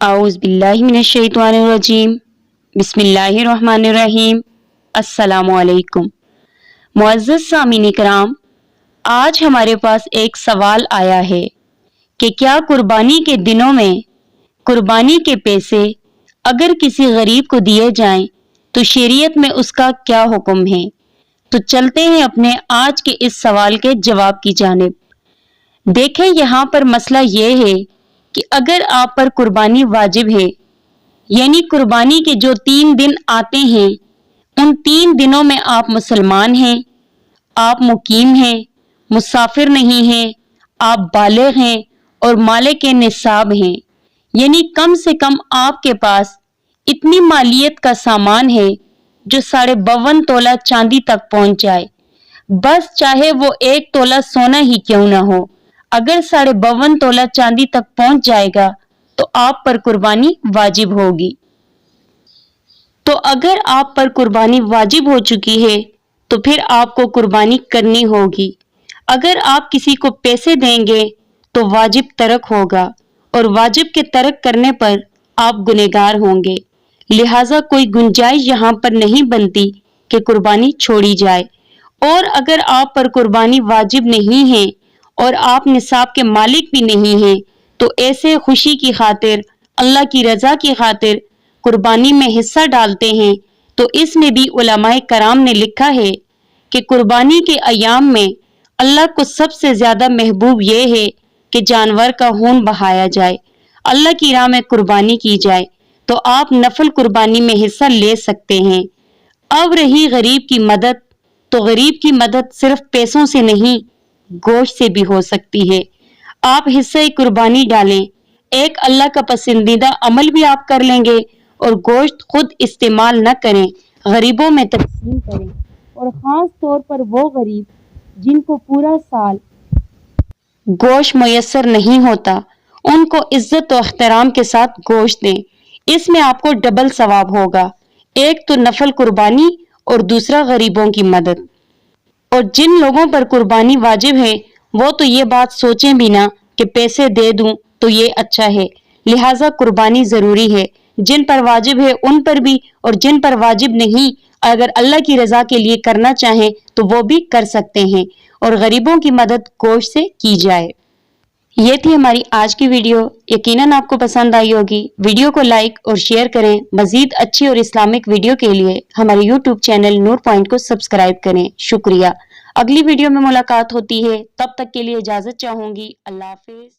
आऊज़ बिल्लाहि मिनश्शैतानिर्रजीम बिस्मिल्लाहिर्रहमानिर्रहीम। अस्सलामुअलैकुम। मुअज़्ज़ज़ सामीन इकराम, आज हमारे पास एक सवाल आया है कि क्या कुर्बानी के दिनों में कुर्बानी के पैसे अगर किसी गरीब को दिए जाएं तो शरीयत में उसका क्या हुक्म है। तो चलते हैं अपने आज के इस सवाल के जवाब की जानिब। देखें, यहाँ पर मसला ये है कि अगर आप पर कुर्बानी वाजिब है, यानी कुर्बानी के जो 3 दिन आते हैं, उन 3 दिनों में आप मुसलमान हैं, आप मुकीम हैं, मुसाफिर नहीं हैं, आप बालिग हैं और मालिक निसाब हैं, यानी कम से कम आपके पास इतनी मालियत का सामान है जो 52.5 तोला चांदी तक पहुंच जाए। बस चाहे वो 1 तोला सोना ही क्यों ना हो, अगर 52.5 तोला चांदी तक पहुंच जाएगा तो आप पर कुर्बानी वाजिब होगी। तो अगर आप पर कुर्बानी वाजिब हो चुकी है तो फिर आपको कुर्बानी करनी होगी। अगर आप किसी को पैसे देंगे तो वाजिब तरक होगा और वाजिब के तरक करने पर आप गुनहगार होंगे। लिहाजा कोई गुंजाइश यहाँ पर नहीं बनती कि कुर्बानी छोड़ी जाए। और अगर आप पर कुर्बानी वाजिब नहीं है और आप निसाब के मालिक भी नहीं हैं, तो ऐसे खुशी की खातिर, अल्लाह की रजा की खातिर कुर्बानी में हिस्सा डालते हैं। तो इसमें भी उलमाए कराम ने लिखा है कि कुर्बानी के अयाम में अल्लाह को सबसे ज्यादा महबूब ये है कि जानवर का खून बहाया जाए, अल्लाह की राह में कुर्बानी की जाए। तो आप नफल कुर्बानी में हिस्सा ले सकते हैं। अब रही गरीब की मदद, तो गरीब की मदद सिर्फ पैसों से नहीं, गोश्त से भी हो सकती है। आप हिस्से कुर्बानी डालें, एक अल्लाह का पसंदीदा अमल भी आप कर लेंगे और गोश्त खुद इस्तेमाल न करें, गरीबों में तकसीम करें। और खास तौर पर वो गरीब जिनको पूरा साल गोश्त मुयस्सर नहीं होता, उनको इज्जत और एहतराम के साथ गोश्त दें। इसमें आपको डबल सवाब होगा, एक तो नफल कुर्बानी और दूसरा गरीबों की मदद। और जिन लोगों पर कुर्बानी वाजिब है वो तो ये बात सोचें भी ना कि पैसे दे दूं तो ये अच्छा है, लिहाजा कुर्बानी जरूरी है। जिन पर वाजिब है उन पर भी, और जिन पर वाजिब नहीं, अगर अल्लाह की रजा के लिए करना चाहें तो वो भी कर सकते हैं। और गरीबों की मदद गोश्त से की जाए। ये थी हमारी आज की वीडियो, यकीनन आपको पसंद आई होगी। वीडियो को लाइक और शेयर करें। मजीद अच्छी और इस्लामिक वीडियो के लिए हमारे यूट्यूब चैनल नूर पॉइंट को सब्सक्राइब करें। शुक्रिया। अगली वीडियो में मुलाकात होती है, तब तक के लिए इजाजत चाहूंगी। अल्लाह हाफिज।